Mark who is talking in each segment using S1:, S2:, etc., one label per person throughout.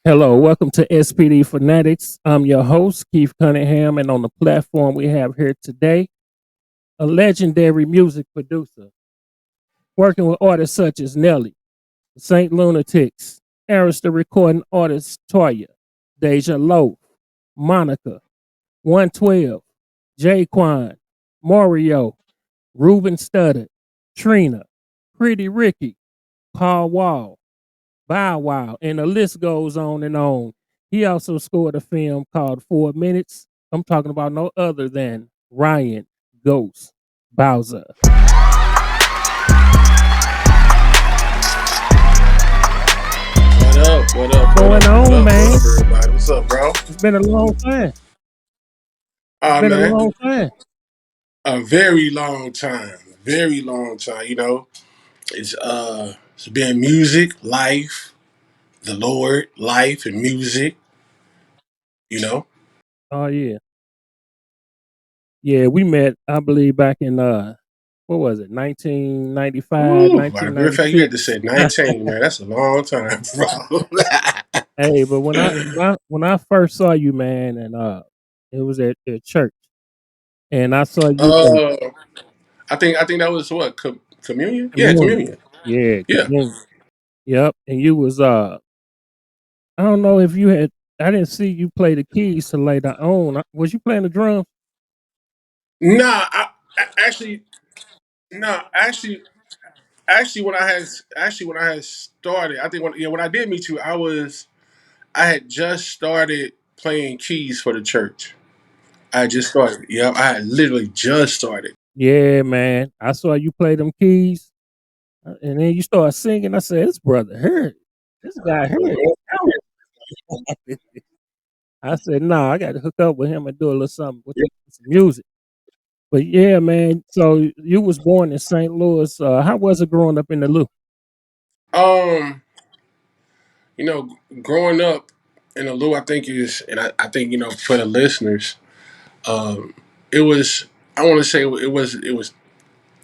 S1: Hello, welcome to SPD Fanatics. I'm your host, Keith Cunningham, and on the platform we have here today, a legendary music producer, working with artists such as Nelly, Saint Lunatics, Arista recording artist Toya, Deja Loaf, Monica, 112, Jaquan, Mario, Ruben Studdard, Trina, Pretty Ricky, Paul Wall, Bow Wow, and the list goes on and on. He also scored a film called 4 Minutes. I'm talking about no other than Ryan Ghost Bowser.
S2: What up? What up? What
S1: Going
S2: up? What
S1: on,
S2: up? What
S1: man?
S2: up, everybody? What's up, bro?
S1: It's been a long time. It's been a
S2: Man,
S1: long time.
S2: a very long time. Very long time. It's been music, life, the Lord, life, and music. You know.
S1: Oh yeah, yeah. We met, I believe, back in what was it, 1995,
S2: Ooh, matter of fact, you had to
S1: 1996.
S2: say 19, man. That's a long time, bro.
S1: Hey, but when I first saw you, man, and it was at church, and I saw you and
S2: uh, I think that was what communion. Yeah,
S1: communion.
S2: communion.
S1: Yeah,
S2: Yeah.
S1: communion. Yep. And you was I don't know if you had I didn't see you play the keys till later on. Was you playing the drums?
S2: Nah, actually, nah, actually when I had started, I think when I did meet you, I had just started playing keys for the church. I had just started. Yeah, I had literally just started.
S1: Yeah, man. I saw you play them keys, and then you started singing. I said, "This brother heard. This guy heard." I said, "Nah, I got to hook up with him and do a little something with some music." But yeah, man. So you was born in St. Louis. How was it growing up in the Lou?
S2: Um, you know, growing up in the Lou, I think I think for the listeners, um, it was. I want to say it was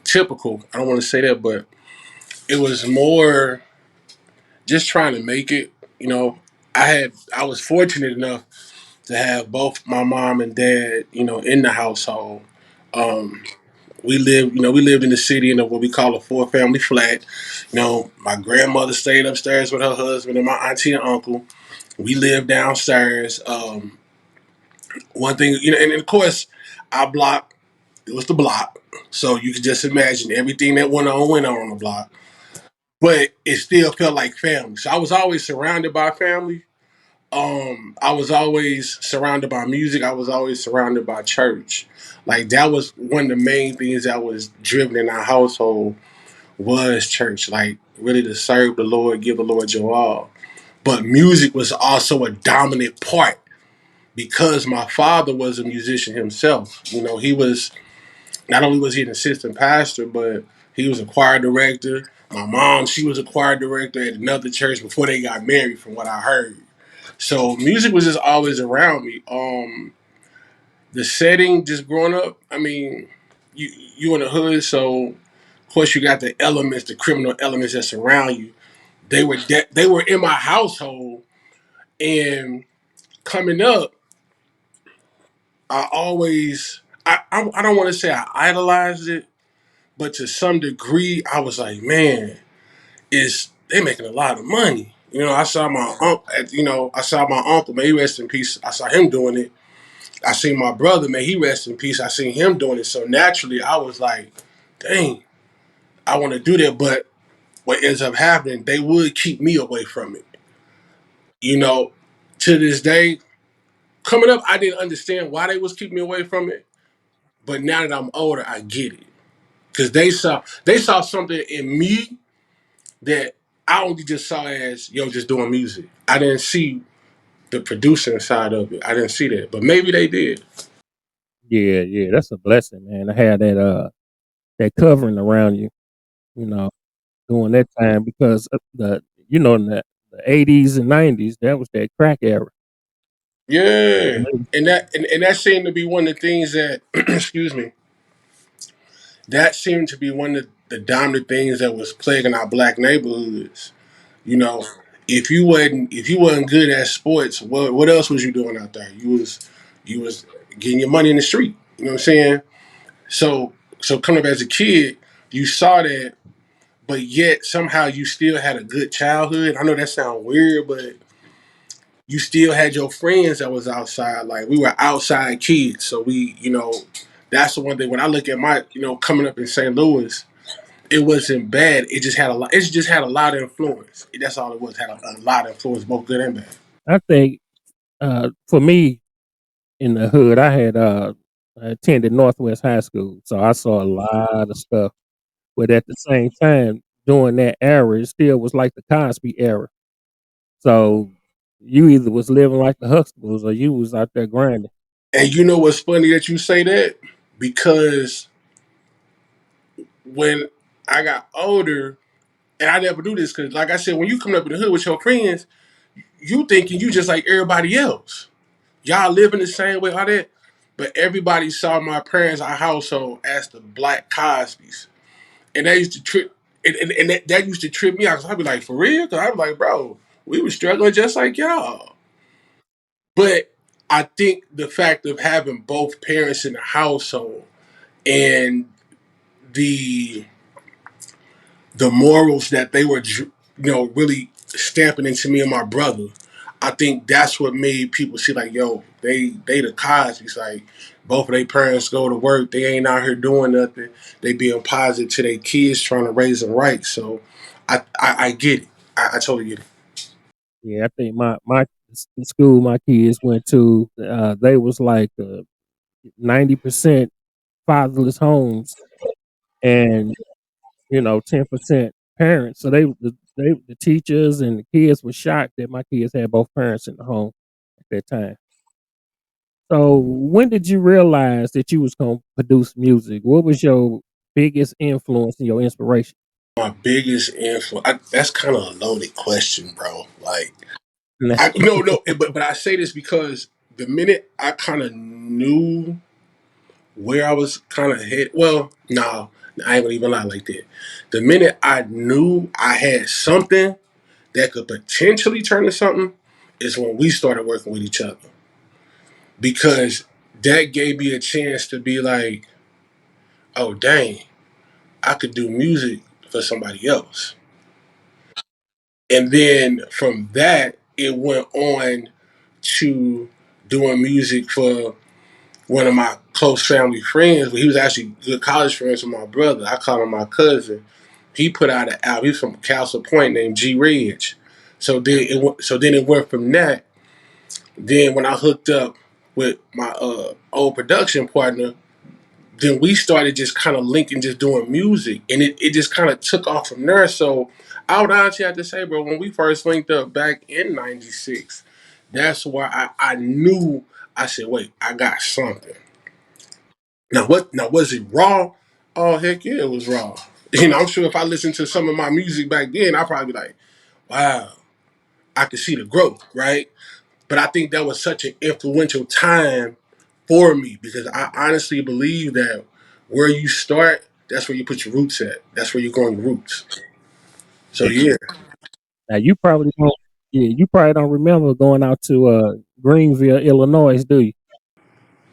S2: typical. I don't want to say that, but it was more just trying to make it. You know, I was fortunate enough to have both my mom and dad, in the household. Um, we lived in the city in what we call a four family flat. My grandmother stayed upstairs with her husband and my auntie and uncle. We lived downstairs. One thing, and of course, our block, it was the block. So you could just imagine everything that went on the block. But it still felt like family. So I was always surrounded by family. I was always surrounded by music. I was always surrounded by church. Like that was one of the main things that was driven in our household was church. Like really to serve the Lord, give the Lord your all. But music was also a dominant part because my father was a musician himself. He was not only was he an assistant pastor, but he was a choir director. My mom, she was a choir director at another church before they got married, from what I heard. So music was just always around me. The setting, just growing up. I mean, you in the hood, so of course you got the elements, the criminal elements that surround you. They were in my household, and coming up, I always I don't want to say I idolized it, but to some degree, I was like, man, is they making a lot of money. I saw my uncle. I saw my uncle. May he rest in peace. I saw him doing it. I seen my brother, man, he rest in peace. I seen him doing it. So naturally, I was like, dang, I want to do that. But what ends up happening, they would keep me away from it. You know, to this day, coming up, I didn't understand why they was keeping me away from it. But now that I'm older, I get it. Because they saw something in me that I only just saw as, just doing music. I didn't see the producing side of it. I didn't see that. But maybe they did.
S1: Yeah, yeah. That's a blessing, man. To have that covering around you. You know, during that time because of in the 80s and 90s, that was that crack era.
S2: Yeah. And that seemed to be one of the things that excuse me, that seemed to be one of the dominant things that was plaguing our black neighborhoods. You know, if you wasn't good at sports, what else was you doing out there? You was getting your money in the street. You know what I'm saying? So coming up as a kid, you saw that, but yet somehow you still had a good childhood. I know that sounds weird, but you still had your friends that was outside. Like we were outside kids, so that's the one thing. When I look at my coming up in St. Louis, it wasn't bad. It just had a lot. It just had a lot of influence. That's all it was. Had a lot of influence, both good and bad.
S1: I think for me in the hood, I attended Northwest High School, so I saw a lot of stuff. But at the same time, during that era, it still was like the Cosby era. So you either was living like the Huxtables or you was out there grinding.
S2: And you know what's funny that you say that, because when I got older, and I never do this because, like I said, when you come up in the hood with your friends, you thinking you just like everybody else. Y'all living the same way, all that. But everybody saw my parents, our household, as the Black Cosbys, and that used to trip, and that used to trip me out. Cause I'd be like, for real? Cause I'd be like, bro, we were struggling just like y'all. But I think the fact of having both parents in the household and the the morals that they were, really stamping into me and my brother. I think that's what made people see like, yo, they the Cosby's. Like both of their parents go to work, they ain't out here doing nothing. They being positive to their kids, trying to raise them right. So I get it. I totally get it.
S1: Yeah, I think my the school my kids went to, they was like 90% fatherless homes, and 10% parents. So the teachers and the kids were shocked that my kids had both parents in the home at that time. So when did you realize that you was gonna produce music? What was your biggest influence and your inspiration?
S2: My biggest influence. That's kind of a loaded question, bro. Like,
S1: Nah.
S2: no, but I say this because the minute I kind of knew where I was kind of head. Well, no, I ain't gonna even lie like that. The minute I knew I had something that could potentially turn to something is when we started working with each other, because that gave me a chance to be like, oh dang, I could do music for somebody else. And then from that, it went on to doing music for one of my close family friends. He was actually good college friends with my brother. I call him my cousin. He put out an album. He's from Castle Point, named G Reg. So then it went from that. Then when I hooked up with my old production partner, then we started just kind of linking, just doing music, and it just kind of took off from there. So I would honestly have to say, bro, when we first linked up back in '96, that's why I knew. I said, wait, I got something. Now what? Now was it raw? Oh heck yeah, it was raw. I'm sure if I listened to some of my music back then, I'd probably be like, wow, I could see the growth, right? But I think that was such an influential time for me, because I honestly believe that where you start, that's where you put your roots at. That's where you're growing your roots. So yeah,
S1: Now you probably don't. Yeah, you probably don't remember going out to Greenville, Illinois, do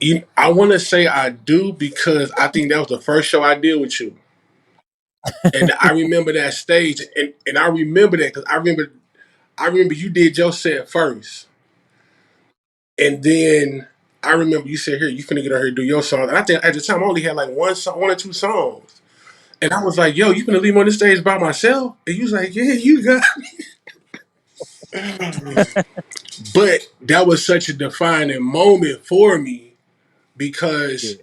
S1: you?
S2: I want to say I do, because I think that was the first show I did with you. And I remember that stage, and I remember that because I remember you did your set first, and then I remember you said, "Here, you finna get on here and do your song." And I think at the time I only had like one song, one or two songs, and I was like, "Yo, you finna leave me on the stage by myself?" And you was like, "Yeah, you got." But that was such a defining moment for me, because
S1: Yeah,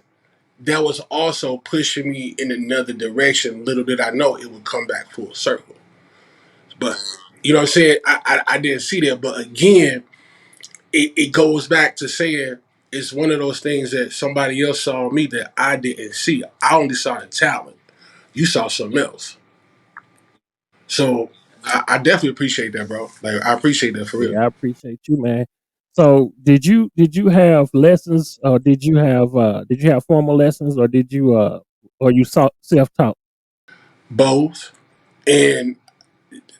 S2: that was also pushing me in another direction. Little did I know it would come back full circle. But you know what I'm saying? I didn't see that. But again, it goes back to saying it's one of those things that somebody else saw me that I didn't see. I only saw the talent. You saw something else. So I definitely appreciate that, bro. Like I appreciate that for real.
S1: yeah, I appreciate you, man. So did you have lessons, or did you have formal lessons, or did you or you self taught?
S2: Both. And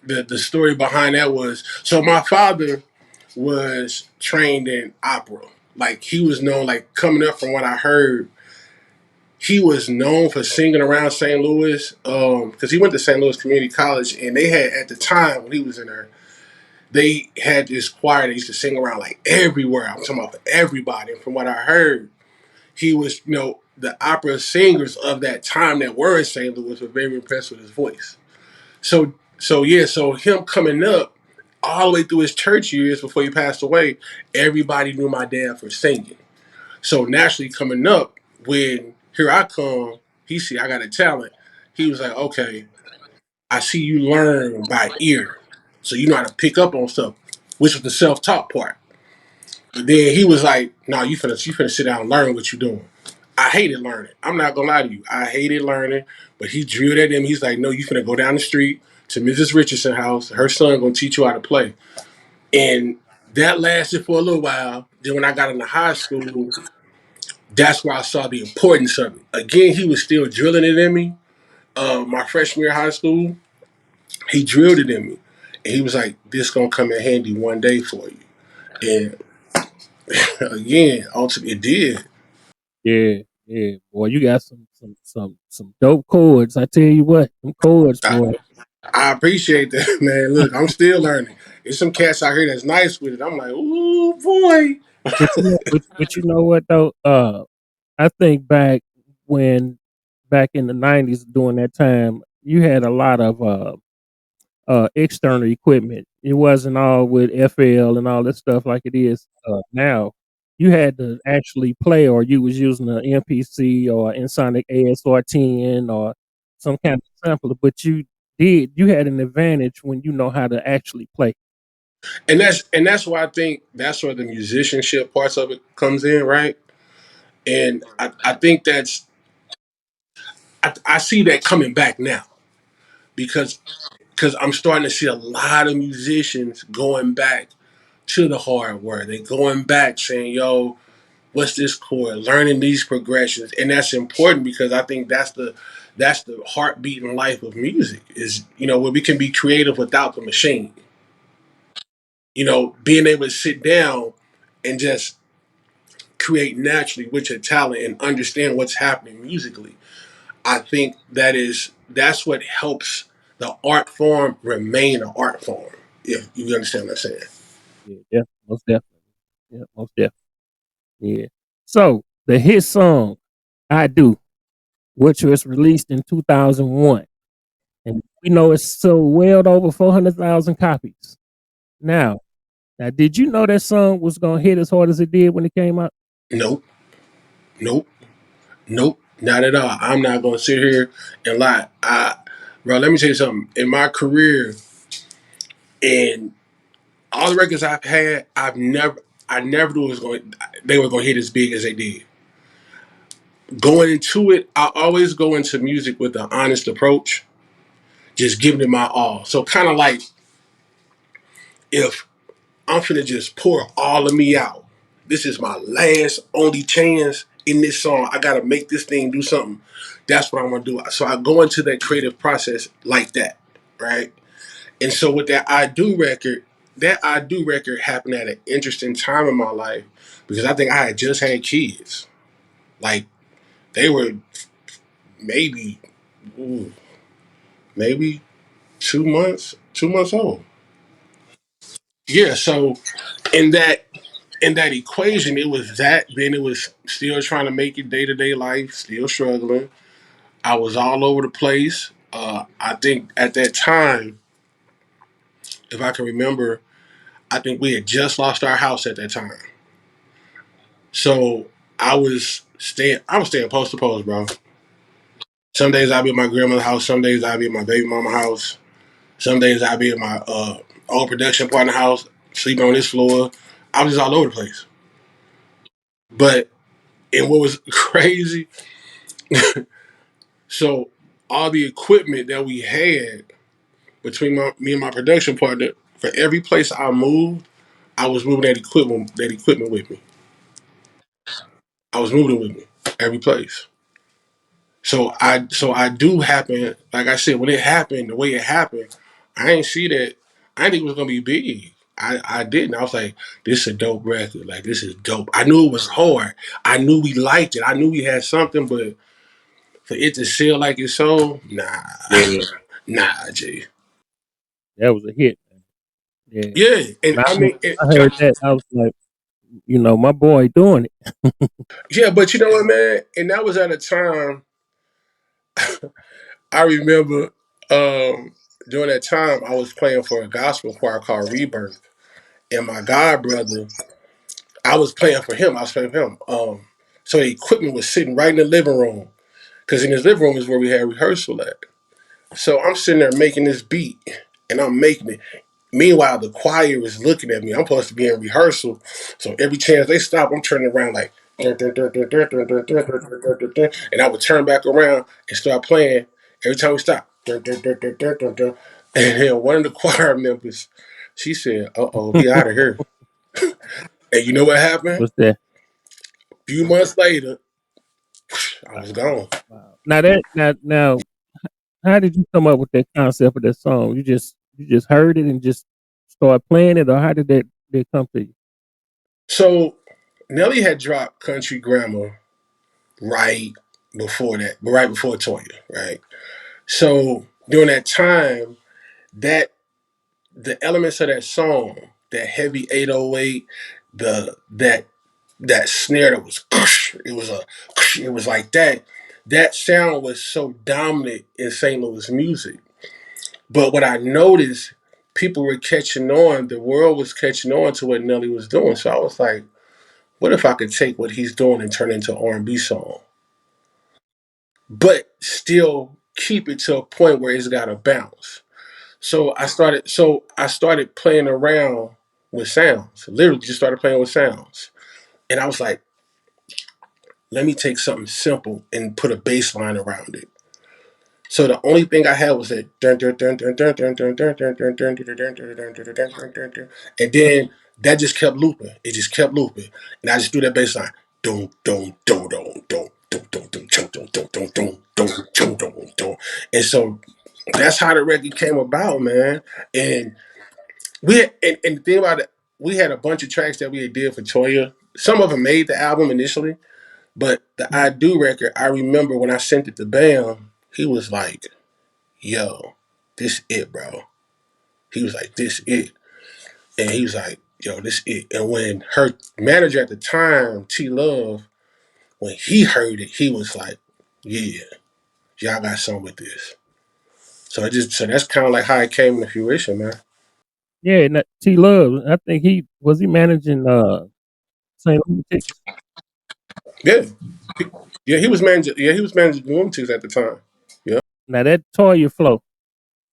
S2: the story behind that was, so my father was trained in opera. Like he was known, like coming up from what I heard, he was known for singing around St. Louis because he went to St. Louis Community College, and they had at the time when he was in there, they had this choir that used to sing around like everywhere. I'm talking about for everybody. And from what I heard, he was, the opera singers of that time that were in St. Louis were very impressed with his voice. So him coming up all the way through his church years before he passed away, everybody knew my dad for singing. So naturally coming up, when here I come, he see I got a talent. He was like, okay, I see you learn by ear. So you know how to pick up on stuff, which was the self-taught part. But then he was like, no, you finna sit down and learn what you're doing. I hated learning. I'm not gonna lie to you. I hated learning, but he drilled at him. He's like, no, you finna go down the street to Mrs. Richardson house. Her son gonna teach you how to play. And that lasted for a little while. Then when I got into high school, that's where I saw the importance of it. Again, he was still drilling it in me. My freshman year of high school, he drilled it in me. And he was like, this gonna come in handy one day for you. And again, ultimately it did.
S1: Yeah, yeah, boy, you got some dope chords. I tell you what, them chords,
S2: I,
S1: boy.
S2: I appreciate that, man. Look, I'm still learning. There's some cats out here that's nice with it. I'm like, ooh, boy.
S1: But you know what though? I think back in the '90s during that time, you had a lot of external equipment. It wasn't all with FL and all this stuff like it is now. You had to actually play, or you was using an MPC or Ensoniq ASR10 or some kind of sampler. But you had an advantage when you know how to actually play.
S2: And that's why I think that's where the musicianship parts of it comes in, right? And I think I see that coming back now because I'm starting to see a lot of musicians going back to the hardware. They going back saying, "Yo, what's this chord?" Learning these progressions, and that's important because I think that's the heartbeat and life of music is where we can be creative without the machine. Being able to sit down and just create naturally with your talent and understand what's happening musically. I think that's what helps the art form remain an art form. If you understand what I'm saying.
S1: Yeah, yeah, most definitely. Yeah, most definitely. Yeah. So the hit song "I Do," which was released in 2001, and we know it's sold well over 400,000 copies. Now, did you know that song was gonna hit as hard as it did when it came out?
S2: Nope, nope, nope, not at all. I'm not gonna sit here and lie. Bro, let me tell you something. In my career and all the records I've had, I never knew they were gonna hit as big as they did. Going into it, I always go into music with an honest approach, just giving it my all. So kind of like if I'm finna just pour all of me out. This is my last only chance in this song. I gotta make this thing do something. That's what I'm gonna do. So I go into that creative process like that, right? And so with that I Do record happened at an interesting time in my life because I think I had just had kids. Like they were maybe, ooh, maybe 2 months old. Yeah. So in that equation, it was that. Then it was still trying to make it day to day life, still struggling. I was all over the place. I think at that time, if I can remember, I think we had just lost our house at that time. So I was staying post to post, bro. Some days I'd be at my grandmother's house. Some days I'd be at my baby mama house. Some days I'd be at my old production partner house, sleeping on this floor. I was just all over the place. But and what was crazy, so all the equipment that we had between me and my production partner, for every place I moved, I was moving that equipment with me. I was moving it with me every place. So I do happen, like I said, when it happened, the way it happened, I ain't see that. I didn't think it was gonna be big. I didn't. I was like, this is a dope record. Like this is dope. I knew it was hard. I knew we liked it. I knew we had something, but for it to sell like it's sold, nah,
S1: Yeah,
S2: nah, G.
S1: that was a hit. Yeah.
S2: Yeah, and
S1: And
S2: I mean, it,
S1: I heard that. I was like, my boy doing it.
S2: yeah, but you know what, man? And that was at a time I remember during that time I was playing for a gospel choir called Rebirth, and my god brother, I was playing for him. I was playing for him. So the equipment was sitting right in the living room because in his living room is where we had rehearsal at. So I'm sitting there making this beat, and I'm making it. Meanwhile, the choir is looking at me. I'm supposed to be in rehearsal, so every chance they stop, I'm turning around like, and I would turn back around and start playing every time we stop. And then one of the choir members, she said, "Uh oh, we out of here." And you know what happened?
S1: What's that?
S2: A few months later, I was
S1: Wow.
S2: gone.
S1: Wow. Now, how did you come up with that concept of that song? You just heard it and just started playing it, or how did that come to you?
S2: So Nelly had dropped Country Grammar right before that, but right before Toya, right? So during that time, that the elements of that song, that heavy 808, the that snare that was it was like that. That sound was so dominant in St. Louis music. But what I noticed, people were catching on, the world was catching on to what Nelly was doing. So I was like, what if I could take what he's doing and turn it into an R&B song? But still keep it to a point where it's got to bounce. So I started playing around with sounds. Literally just started playing with sounds. And I was like, let me take something simple and put a bass line around it. So the only thing I had was that and then that just kept looping. It just kept looping. And I just threw that bass line. Dum dum dum dum dum dum dum dum dum dum dum dum dum dum dum dum. And so that's how the record came about, man. And and the thing about it, we had a bunch of tracks that we had did for Toya. Some of them made the album initially, but the I Do record, I remember when I sent it to Bam, he was like, "Yo, this it, bro." He was like, "This it," and he was like, "Yo, this it." And when her manager at the time, T Love, when he heard it, he was like, "Yeah, y'all got something with this." So that's kind of like how it came into fruition, man.
S1: Yeah, and T Love, I think he managing St. Lunatics.
S2: Yeah, yeah, he was managing. Yeah, he was managing the Lunatics at the time. Yeah,
S1: Now that Toya flow,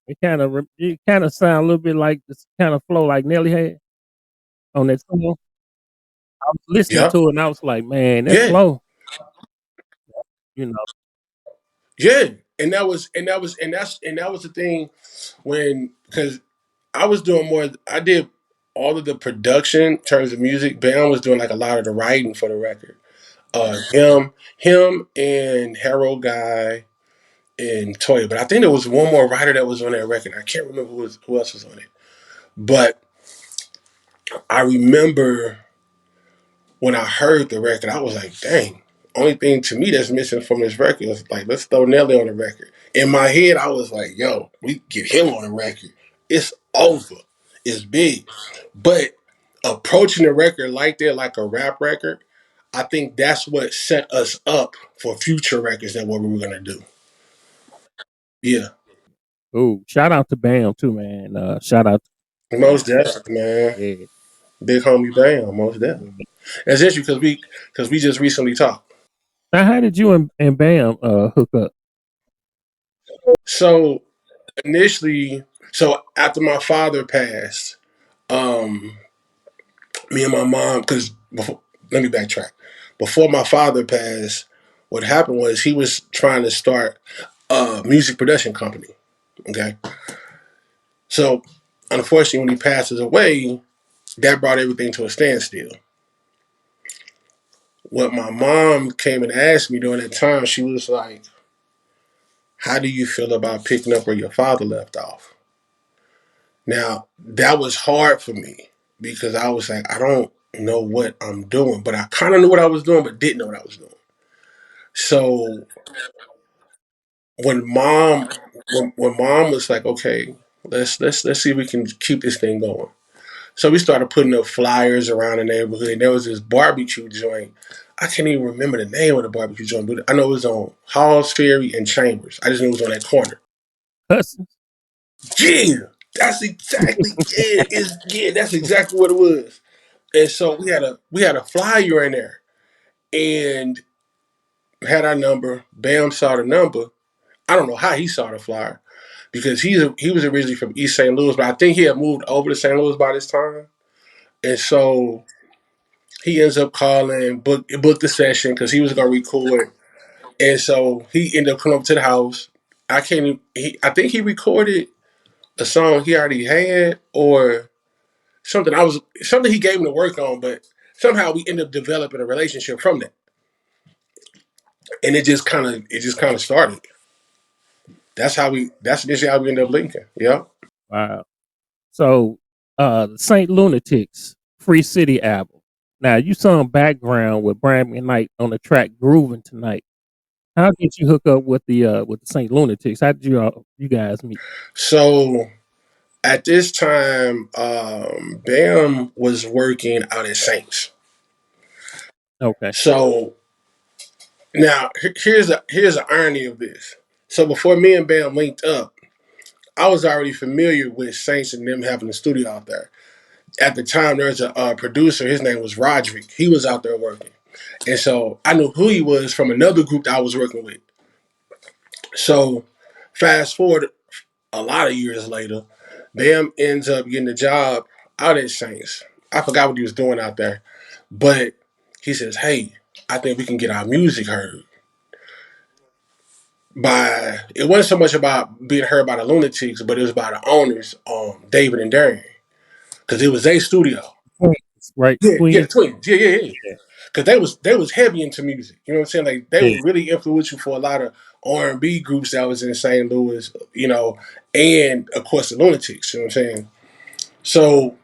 S1: it kind of sound a little bit like this kind of flow like Nelly had on that song. I was listening
S2: yeah,
S1: to it and I was like, man, that
S2: yeah.
S1: flow, you know.
S2: Yeah, and that was the thing when because I was doing more. I did all of the production in terms of music. Bam was doing like a lot of the writing for the record. Him and Harold Guy and Toya, but I think there was one more writer that was on that record. I can't remember who else was on it. But I remember when I heard the record, I was like, dang. Only thing to me that's missing from this record is like, let's throw Nelly on the record. In my head, I was like, yo, we get him on the record. It's over. It's big. But approaching the record like that, like a rap record, I think that's what set us up for future records that what we were gonna do. Yeah.
S1: Ooh, shout out to Bam too, man. Shout out,
S2: Most definitely, man.
S1: yeah,
S2: Big homie Bam, most definitely.
S1: yeah.
S2: That's interesting because we just recently talked.
S1: Now, how did you and Bam hook up?
S2: So initially, so after my father passed, um, me and my mom, because before, let me backtrack. Before my father passed, what happened was he was trying to start a music production company. Okay, so unfortunately, when he passes away, that brought everything to a standstill. What my mom came and asked me during that time, she was like, "How do you feel about picking up where your father left off?" Now that was hard for me because I was like, I don't know what I'm doing, but I kind of knew what I was doing, but didn't know what I was doing. So when mom, when mom was like, okay, let's see if we can keep this thing going. So we started putting up flyers around the neighborhood. And there was this barbecue joint. I can't even remember the name of the barbecue joint, but I know it was on Halls Ferry and Chambers. I just knew it was on that corner.
S1: Hudson.
S2: Yeah, that's exactly that's exactly what it was. And so we had a flyer in there and had our number. Bam saw the number. I don't know how he saw the flyer because he was originally from East St. Louis, but I think he had moved over to St. Louis by this time. And so he ends up calling, booked the session because he was gonna record. And so he ended up coming up to the house. I can't even, I think he recorded a song he already had or something he gave him to work on, but somehow we ended up developing a relationship from that. And it just kind of started. That's initially how we ended up linking. Yeah.
S1: Wow. So, the Saint Lunatics Free City album. Now, you sung background with Grammy Knight on the track "Grooving Tonight." How did you hook up with the Saint Lunatics? How did you guys meet?
S2: So at this time, Bam was working out at Saints.
S1: Okay.
S2: So now here's the irony of this. So before me and Bam linked up, I was already familiar with Saints and them having a studio out there. At the time, there was a producer. His name was Roderick. He was out there working, and so I knew who he was from another group that I was working with. So fast forward a lot of years later, Bam ends up getting a job out at Saints. I forgot what he was doing out there, but he says, "Hey, I think we can get our music heard." By it wasn't so much about being heard by the Lunatics, but it was by the owners, David and Darian, because it was their studio.
S1: Twins, right?
S2: Yeah, the
S1: Twins.
S2: twins. Yeah.
S1: Yeah.
S2: Because they was heavy into music. You know what I'm saying? Like they
S1: Yeah.
S2: were really influential for a lot of R&B groups that was in St. Louis. And of course the Lunatics. You know what I'm saying? So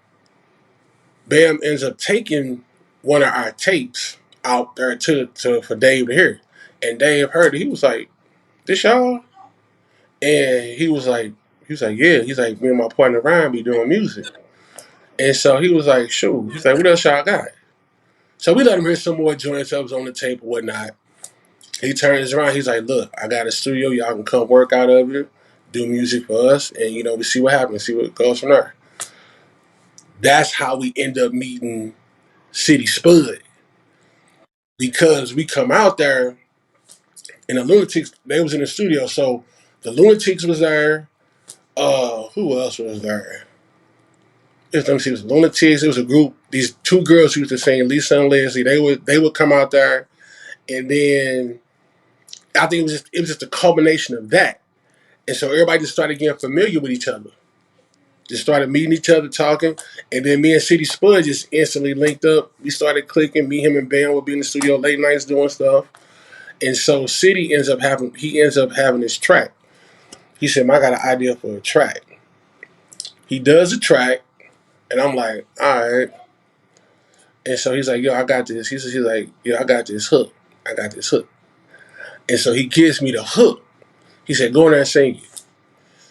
S2: Bam ends up taking one of our tapes out there to for Dave to hear, and Dave heard it. He was like, "This y'all?" And he was like, "Yeah." He's like, "Me and my partner Ryan be doing music," and so he was like, "Shoot." He's like, "What else y'all got?" So we let him hear some more joints that was on the tape or whatnot. He turns around. He's like, "Look, I got a studio. Y'all can come work out of it, do music for us, and we see what happens, see what goes from there." That's how we end up meeting City Spud because we come out there and the Lunatics they was in the studio. So the Lunatics was there. Who else was there? Let me see. It was Lunatics. It was a group. These two girls who used to sing, Lisa and Leslie. They would come out there, and then I think it was just a culmination of that. And so everybody just started getting familiar with each other. Just started meeting each other, talking, and then me and City Spud just instantly linked up. We started clicking. Me, him, and Bam would be in the studio late nights doing stuff. And so City ends up having this track. He said, "I got an idea for a track." He does a track, and I'm like, "All right." And so he's like, "Yo, I got this." He's like, "Yo, I got this hook. I got this hook." And so he gives me the hook. He said, "Go in there and sing it."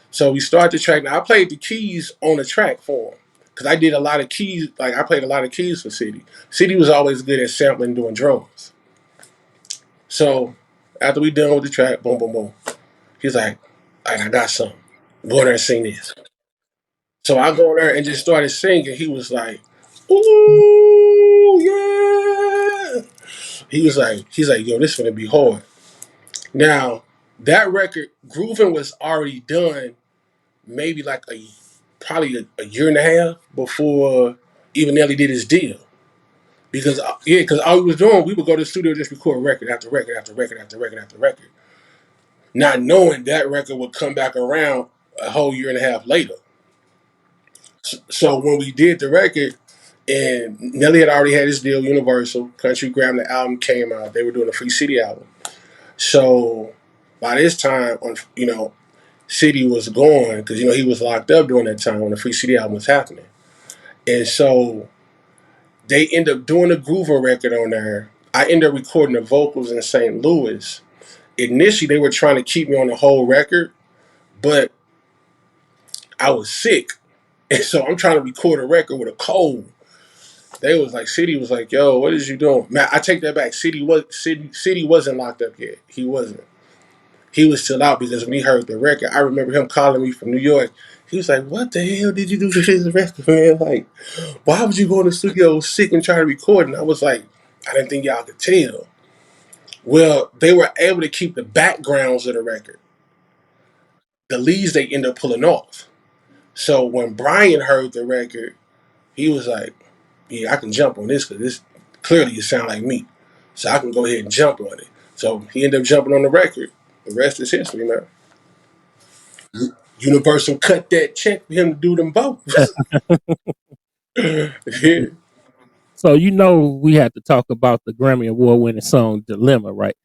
S2: So we start the track. Now I played the keys on the track for him because I did a lot of keys. Like I played a lot of keys for City. City was always good at sampling, doing drums. So after we done with the track, boom, boom, boom. He's like, "All right, I got something. Go in there and sing this." So I go in there and just started singing. He was like, "Ooh, yeah." He's like, "Yo, this is gonna be hard." Now, that record, Groovin' was already done maybe like probably a year and a half before even Nelly did his deal. Because all we was doing, we would go to the studio and just record record after record after record after record after record, not knowing that record would come back around a whole year and a half later. So when we did the record, and Nelly had already had his deal, Universal, Country Grammy, the album came out. They were doing a Free City album. So by this time, City was going because he was locked up during that time when the Free City album was happening, and so they end up doing a Groover record on there. I end up recording the vocals in St. Louis. Initially, they were trying to keep me on the whole record, but I was sick, and so I'm trying to record a record with a cold. They was like, City was like, "Yo, what is you doing?" Man, I take that back. City wasn't locked up yet. He wasn't. He was still out because when he heard the record, I remember him calling me from New York. He was like, "What the hell did you do to this record, man? Like, why would you go in the studio sick and try to record?" And I was like, "I didn't think y'all could tell." Well, they were able to keep the backgrounds of the record. The leads they end up pulling off. So when Brian heard the record, he was like, "Yeah, I can jump on this because this clearly it sound like me, so I can go ahead and jump on it." So he ended up jumping on the record. The rest is history, man. Universal cut that check for him to do them both. Yeah.
S1: So we had to talk about the Grammy Award winning song Dilemma, right?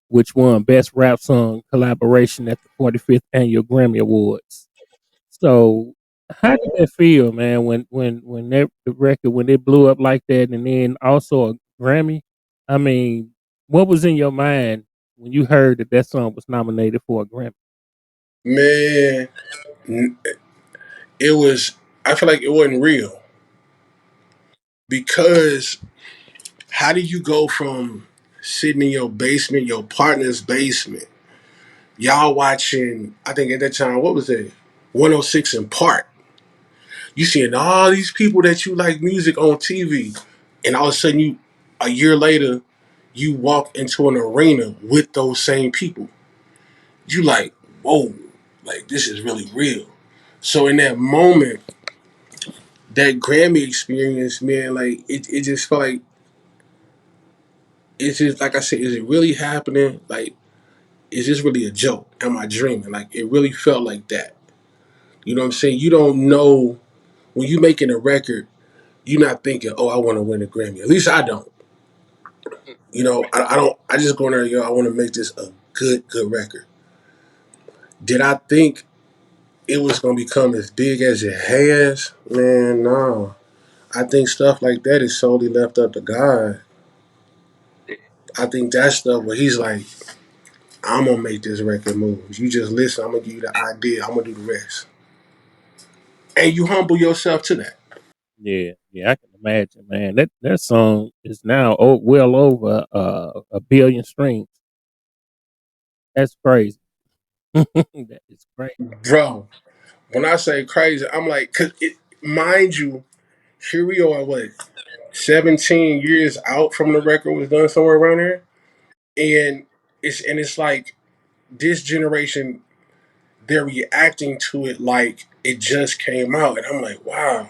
S1: Which won Best Rap Song Collaboration at the 45th Annual Grammy Awards. So how did that feel, man, when that the record when it blew up like that and then also a Grammy? I mean, what was in your mind when you heard that that song was nominated for a Grammy?
S2: Man, it was. I feel like it wasn't real because how do you go from sitting in your basement, your partner's basement, y'all watching? I think at that time, what was it? 106 in Park. You seeing all these people that you like music on TV, and all of a sudden a year later, you walk into an arena with those same people. You like, whoa, like this is really real. So in that moment, that Grammy experience, man, like it just felt like it's just like I said, is it really happening? Like, is this really a joke? Am I dreaming? Like it really felt like that. You know what I'm saying? You don't know when you making a record, you're not thinking, oh, I want to win a Grammy. At least I don't. I don't. I just go in there, I want to make this a good record. Did I think it was gonna become as big as it has? Man, no. I think stuff like that is solely left up to God. I think that stuff where He's like, I'm gonna make this record move. You just listen. I'm gonna give you the idea. I'm gonna do the rest, and you humble yourself to that.
S1: Yeah, yeah, I can imagine, man. That song is now well over a billion streams. That's crazy. That is crazy.
S2: Bro, when I say crazy, I'm like, cause mind you, here we are, what, 17 years out from the record was done somewhere around there, and it's like this generation, they're reacting to it like it just came out, and I'm like, wow.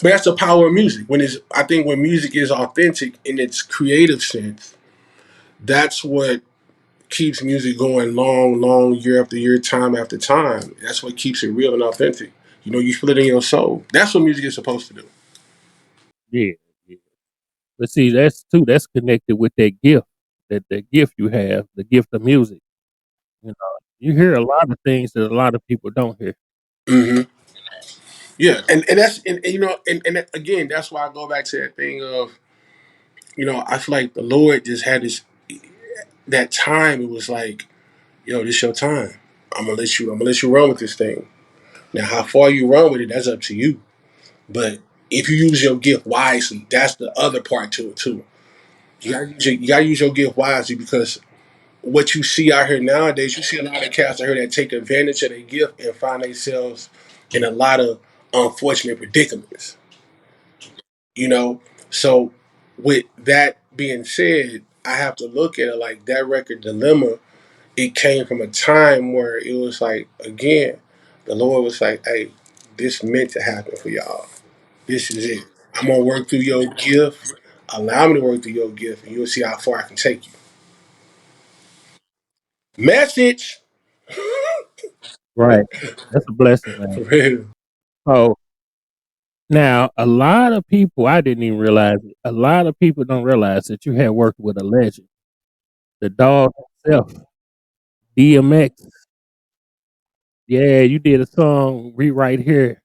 S2: But that's the power of music. I think when music is authentic in its creative sense, that's what keeps music going long, year after year, time after time. That's what keeps it real and authentic. You feel it in your soul. That's what music is supposed to do.
S1: Yeah, yeah. But see, that's connected with that gift, that gift you have, the gift of music. You know, you hear a lot of things that a lot of people don't hear.
S2: Hmm. Yeah, and that's and again, that's why I go back to that thing of I feel like the Lord just had that time. It was like, yo, this your time. I'm gonna let you run with this thing. Now, how far you run with it, that's up to you. But if you use your gift wisely, that's the other part to it too. You gotta use your gift wisely because what you see out here nowadays, you see a lot of cats out here that take advantage of their gift and find themselves in a lot of unfortunate predicaments. You know, so with that being said, I have to look at it like that record Dilemma. It came from a time where it was like, again, the Lord was like, "Hey, this meant to happen for y'all. This is it. I'm gonna work through your gift. Allow me to work through your gift, and you'll see how far I can take you." Message.
S1: Right. That's a blessing, man.
S2: For real.
S1: So now a lot of people, I didn't even realize it. A lot of people don't realize that you had worked with a legend, the dog himself, DMX. Yeah, you did a song "Rewrite Here."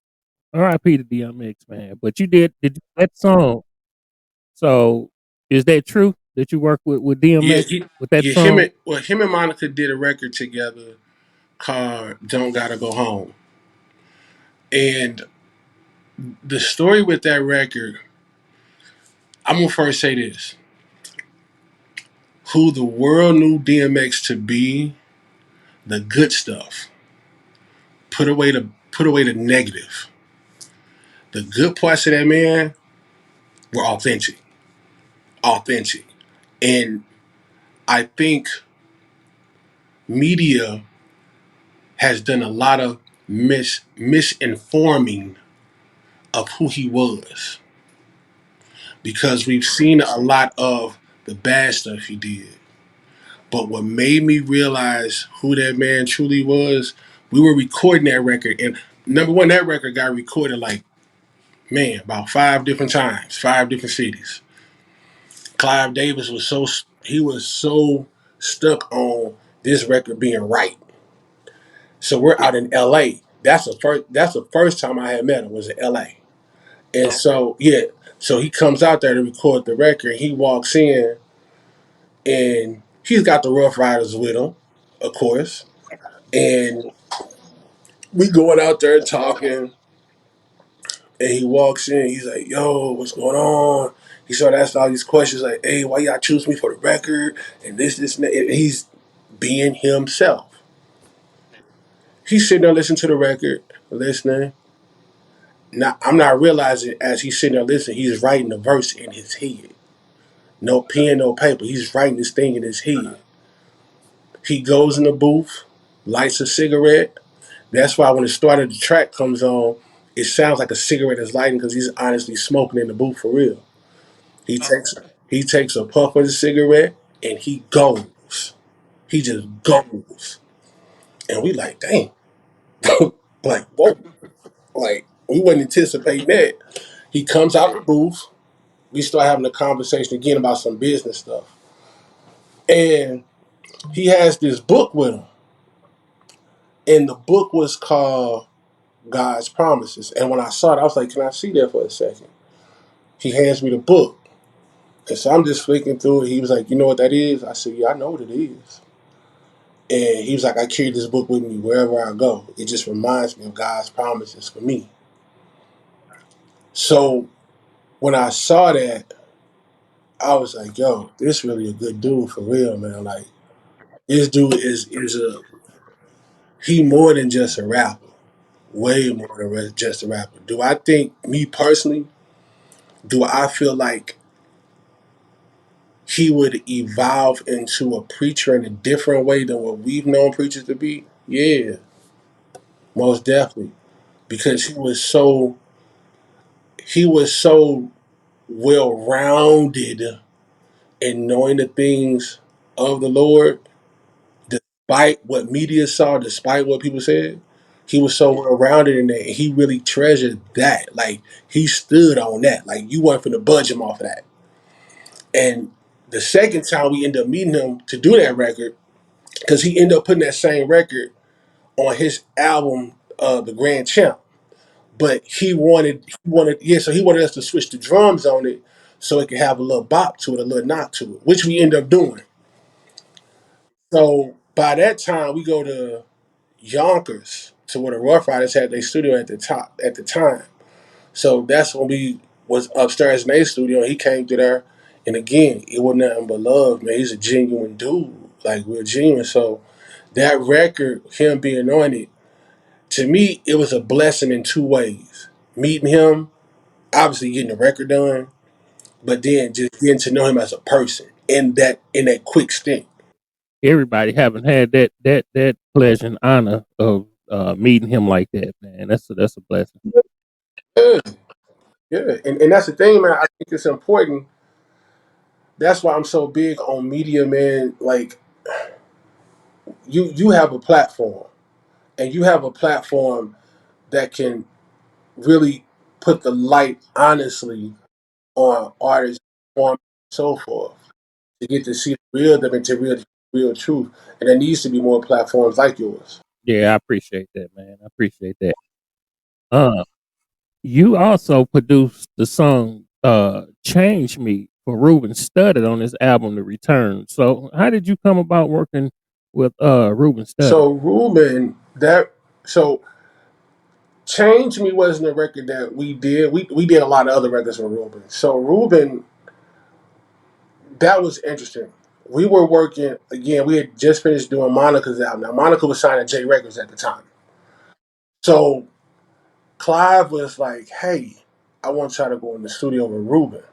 S1: R.I.P. to DMX, man. But you did that song. So is that true that you work with
S2: Yeah,
S1: DMX with that
S2: him
S1: song?
S2: and him and Monica did a record together called "Don't Gotta Go Home," and the story with that record, I'm gonna first say this: who the world knew DMX to be, the good stuff. Put away the negative. The good parts of that man were authentic, and I think media has done a lot of misinforming of who he was because we've seen a lot of the bad stuff he did. But what made me realize who that man truly was, we were recording that record, and number one, that record got recorded like, man, about 5 different times, 5 different cities. Clive Davis was so stuck on this record being right. So we're out in LA. That's the first time I had met him was in LA. And so yeah, so he comes out there to record the record. He walks in and he's got the Rough Riders with him, of course. And we going out there talking, and he walks in. He's like, "Yo, what's going on?" He started asking all these questions like, "Hey, why y'all choose me for the record?" And this, and that. And he's being himself. He's sitting there listening to the record, listening. Now I'm not realizing as he's sitting there listening, he's writing the verse in his head. No pen, no paper. He's writing this thing in his head. He goes in the booth, lights a cigarette. That's why when the start of the track comes on, it sounds like a cigarette is lighting because he's honestly smoking in the booth for real. He takes he takes a puff of the cigarette and he goes. He just goes. And we like, dang. Like, whoa. Like, we wasn't anticipating that. He comes out the booth. We start having a conversation again about some business stuff. And he has this book with him. And the book was called God's Promises. And when I saw it, I was like, can I see that for a second? He hands me the book. And so I'm just flicking through it. He was like, you know what that is? I said, yeah, I know what it is. And he was like, I carry this book with me wherever I go. It just reminds me of God's promises for me. So when I saw that, I was like, yo, this really a good dude for real, man. Like, this dude is a he more than just a rapper. Way more than just a rapper. Do I think me personally, do I feel like he would evolve into a preacher in a different way than what we've known preachers to be? Yeah, most definitely. Because he was so well rounded in knowing the things of the Lord, despite what media saw, despite what people said. He was so well rounded in that, and he really treasured that. Like, he stood on that. Like, you weren't finna budge him off of that. And the second time we ended up meeting him to do that record, because he ended up putting that same record on his album, The Grand Champ. But so he wanted us to switch the drums on it so it could have a little bop to it, a little knock to it, which we end up doing. So by that time, we go to Yonkers to where the Rough Riders had their studio at the time. So that's when we was upstairs in their studio. And he came through there, and again, it wasn't nothing but love, man. He's a genuine dude, like real genuine. So that record, him being on it, to me, it was a blessing in two ways. Meeting him, obviously getting the record done, but then just getting to know him as a person in that quick stint.
S1: Everybody haven't had that pleasure and honor of meeting him like that, man. That's a blessing.
S2: Yeah, yeah, and that's the thing, man. I think it's important. That's why I'm so big on media, man. Like, you have a platform, and you have a platform that can really put the light honestly on artists, on so forth, to get to see the real them and to real truth. And there needs to be more platforms like yours.
S1: Yeah, I appreciate that, man. I appreciate that. Uh, you also produced the song Change Me for Ruben Studdard on his album The Return. So how did you come about working with Ruben Studdard?
S2: So Ruben, that so Change Me wasn't a record that we did. We did a lot of other records with Ruben. So Ruben, that was interesting. We were working again. We had just finished doing Monica's album. Now Monica was signed to J Records at the time. So Clive was like, "Hey, I want y'all to go in the studio with Ruben."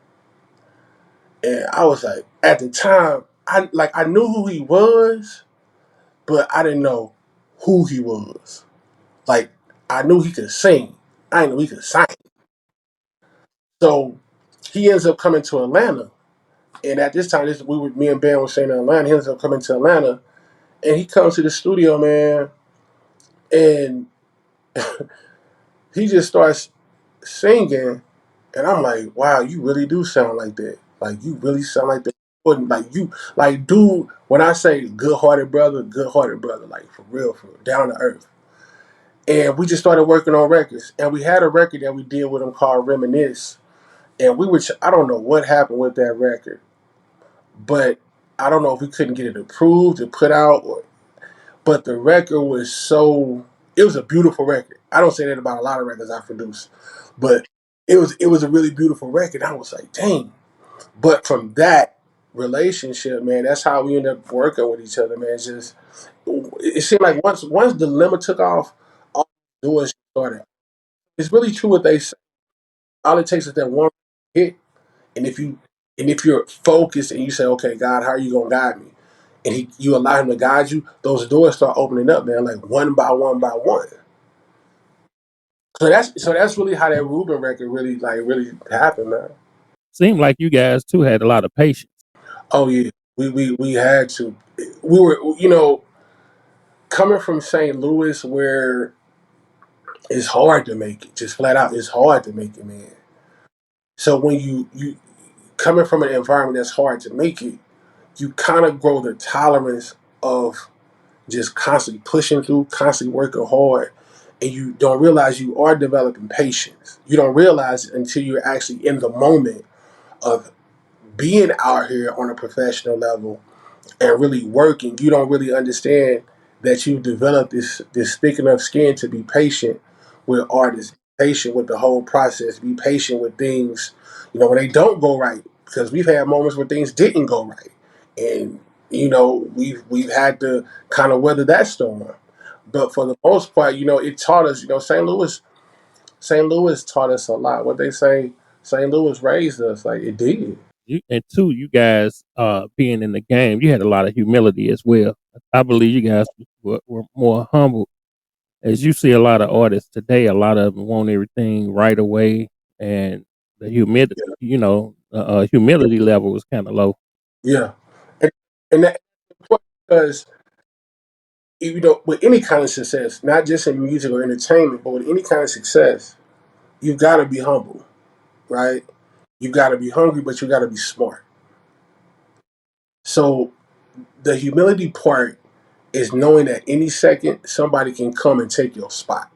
S2: And I was like, at the time, I knew who he was, but I didn't know who he was. Like I knew he could sing. I didn't know he could sing. So he ends up coming to Atlanta. And at this time, me and Ben were staying in Atlanta. He ends up coming to Atlanta, and he comes to the studio, man, and he just starts singing, and I'm like, wow, you really do sound like that. Like you really sound like that. Like you, like dude. When I say good hearted brother, like for real, down to earth. And we just started working on records, and we had a record that we did with him called Reminisce, and we were. I don't know what happened with that record, but I don't know if we couldn't get it approved to put out, but the record was so. It was a beautiful record. I don't say that about a lot of records I produce, but it was a really beautiful record. I was like, dang. But from that relationship, man, that's how we ended up working with each other, man. It's just it seemed like once Dilemma took off, all the doors started. It's really true what they say. All it takes is that one hit, and if you're focused and you say, okay, God, how are you gonna guide me? And you allow him to guide you, those doors start opening up, man, like one by one by one. So that's really how that Ruben record really happened, man.
S1: Seemed like you guys too had a lot of patience.
S2: Oh yeah, we had to. We were, coming from St. Louis, where it's hard to make it, just flat out, it's hard to make it, man. So when you coming from an environment that's hard to make it, you kind of grow the tolerance of just constantly pushing through, constantly working hard, and you don't realize you are developing patience. You don't realize it until you're actually in the moment of being out here on a professional level and really working. You don't really understand that you've developed this thick enough skin to be patient with artists, patient with the whole process, be patient with things, when they don't go right. Because we've had moments where things didn't go right. And we've had to kind of weather that storm. But for the most part, it taught us, St. Louis taught us a lot. What they say, St. Louis raised us, like it did.
S1: And two, you guys being in the game, you had a lot of humility as well. I believe you guys were more humble. As you see a lot of artists today, a lot of them want everything right away, and the humility level was kind of low.
S2: Yeah. And that because with any kind of success, not just in music or entertainment, but with any kind of success, you've got to be humble, right? You've got to be hungry, but you got to be smart. So the humility part is knowing that any second somebody can come and take your spot.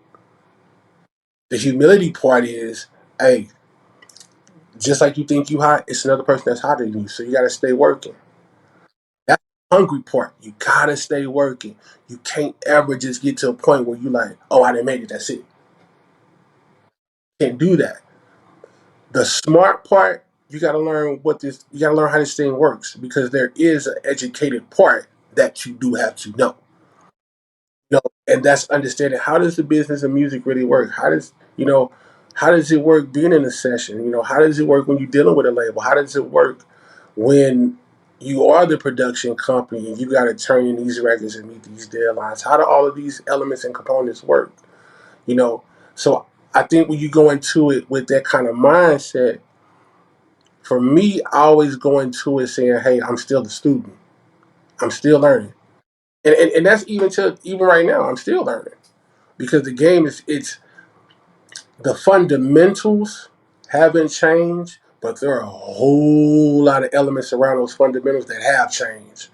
S2: The humility part is, hey, just like you think you hot, it's another person that's hotter than you. So you got to stay working. That's the hungry part. You got to stay working. You can't ever just get to a point where you like, oh, I didn't make it. That's it. Can't do that. The smart part, you got to learn you got to learn how this thing works because there is an educated part that you do have to know. And that's understanding how does the business of music really work? How does it work being in a session? How does it work when you're dealing with a label? How does it work when you are the production company and you got to turn in these records and meet these deadlines? How do all of these elements and components work? You know, so I think when you go into it with that kind of mindset, for me, I always go into it saying, "Hey, I'm still a student. I'm still learning," and that's even right now. I'm still learning because the game is it's the fundamentals haven't changed, but there are a whole lot of elements around those fundamentals that have changed.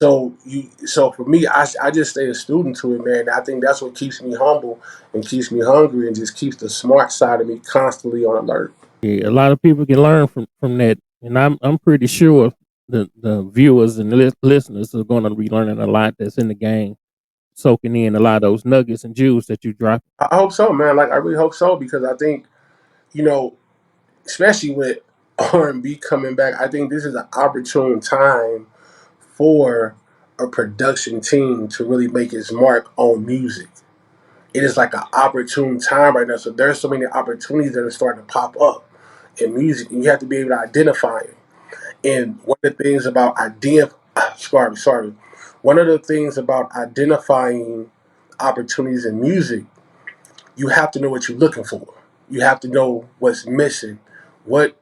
S2: So for me, I just stay a student to it, man. I think that's what keeps me humble and keeps me hungry and just keeps the smart side of me constantly on alert.
S1: Yeah, a lot of people can learn from that, and I'm pretty sure the viewers and listeners are going to be learning a lot that's in the game, soaking in a lot of those nuggets and jewels that you drop.
S2: I hope so, man. Like I really hope so because I think you know, especially with R&B coming back, I think this is an opportune time for a production team to really make its mark on music. It is like an opportune time right now. So there's so many opportunities that are starting to pop up in music, and you have to be able to identify them. And one of the things about sorry, one of the things about identifying opportunities in music, you have to know what you're looking for. You have to know what's missing. What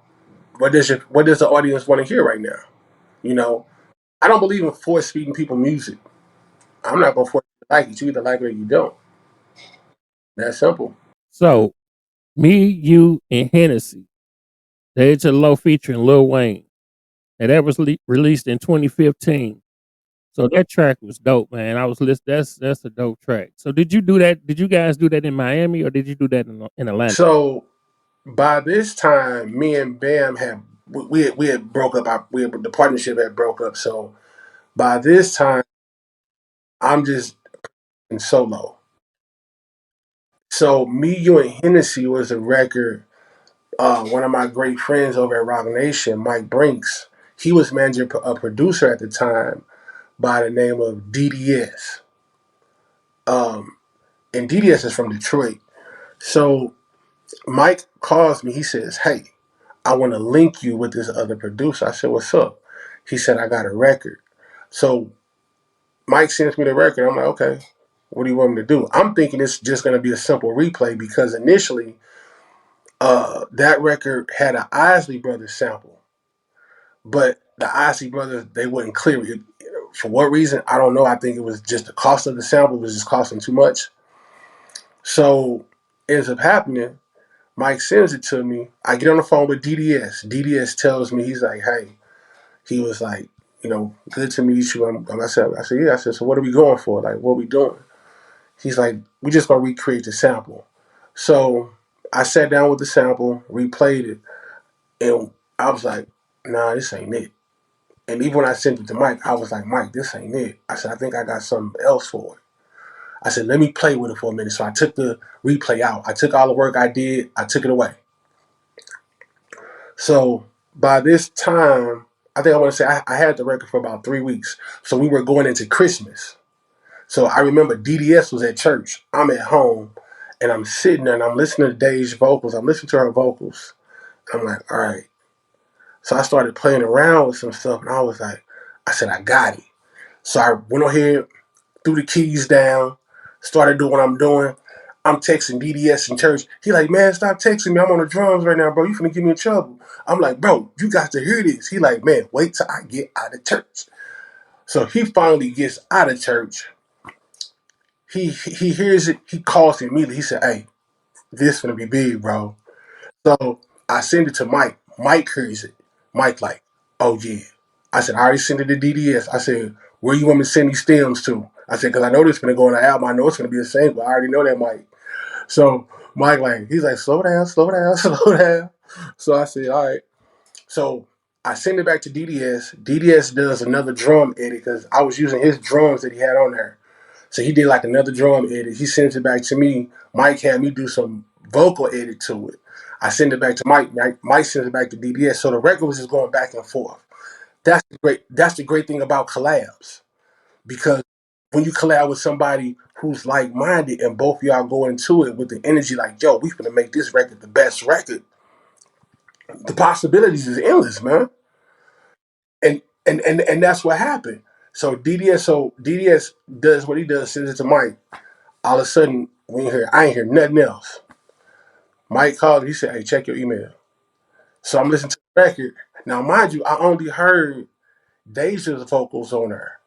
S2: what does the audience want to hear right now? You know, I don't believe in force feeding people music. I'm not gonna force you to like it. You either like it or you don't. That's simple.
S1: So me, you, and Hennessy, Deja Loaf featuring Lil Wayne, and that was released in 2015. So that track was dope, man. I was listening. That's a dope track. So did you do that? Did you guys do that in Miami or did you do that in Atlanta?
S2: So by this time, me and Bam had we had broke up. The partnership had broke up. So by this time, I'm just in solo. So me, you, and Hennessy was a record. One of my great friends over at Rock Nation, Mike Brinks, he was managing a producer at the time by the name of DDS. Um, and DDS is from Detroit. So Mike calls me. He says, "Hey, I want to link you with this other producer." I said, "What's up?" He said, "I got a record." So Mike sends me the record. I'm like, "Okay, what do you want me to do?" I'm thinking it's just going to be a simple replay because initially that record had an Isley Brothers sample, but the Isley Brothers they wouldn't clear it. For what reason? I don't know. I think it was just the cost of the sample was just costing too much. So it ends up happening. Mike sends it to me. I get on the phone with DDS. DDS tells me he's like, "Hey," he was like, "Good to meet you." I said, "Yeah." I said, "So what are we going for? Like, what are we doing?" He's like, "We just gonna recreate the sample." So I sat down with the sample, replayed it, and I was like, "Nah, this ain't it." And even when I sent it to Mike, I was like, "Mike, this ain't it." I said, "I think I got something else for it." I said, "Let me play with it for a minute." So I took the replay out. I took all the work I did. I took it away. So by this time, I think I want to say I had the record for about 3 weeks. So we were going into Christmas. So I remember DDS was at church. I'm at home and I'm sitting there and I'm listening to Dave's vocals. I'm listening to her vocals. I'm like, all right. So I started playing around with some stuff and I was like, I said, I got it. So I went ahead, threw the keys down, started doing what I'm doing. I'm texting DDS in church. He like, "Man, stop texting me. I'm on the drums right now, bro. You finna get me in trouble." I'm like, "Bro, you got to hear this." He like, "Man, wait till I get out of church." So he finally gets out of church. He hears it. He calls me immediately. He said, "Hey, this finna be big, bro." So I send it to Mike. Mike hears it. Mike like, "Oh yeah." I said, "I already sent it to DDS." I said, "Where you want me to send these stems to?" I said, "Because I know this gonna go on the album. I know it's gonna be a single. I already know that, Mike." So Mike like he's like, "Slow down, slow down, slow down." So I said, "All right." So I send it back to DDS. DDS does another drum edit because I was using his drums that he had on there. So he did like another drum edit. He sends it back to me. Mike had me do some vocal edit to it. I send it back to Mike. Mike sends it back to DDS. So the record was just going back and forth. That's the great thing about collabs because when you collab with somebody who's like minded and both of y'all go into it with the energy like, "Yo, we gonna make this record the best record," the possibilities is endless, man. And that's what happened. So DDS does what he does, sends it to Mike. All of a sudden, I ain't hear nothing else. Mike called. He said, "Hey, check your email." So I'm listening to the record. Now, mind you, I only heard Deja's vocals on there.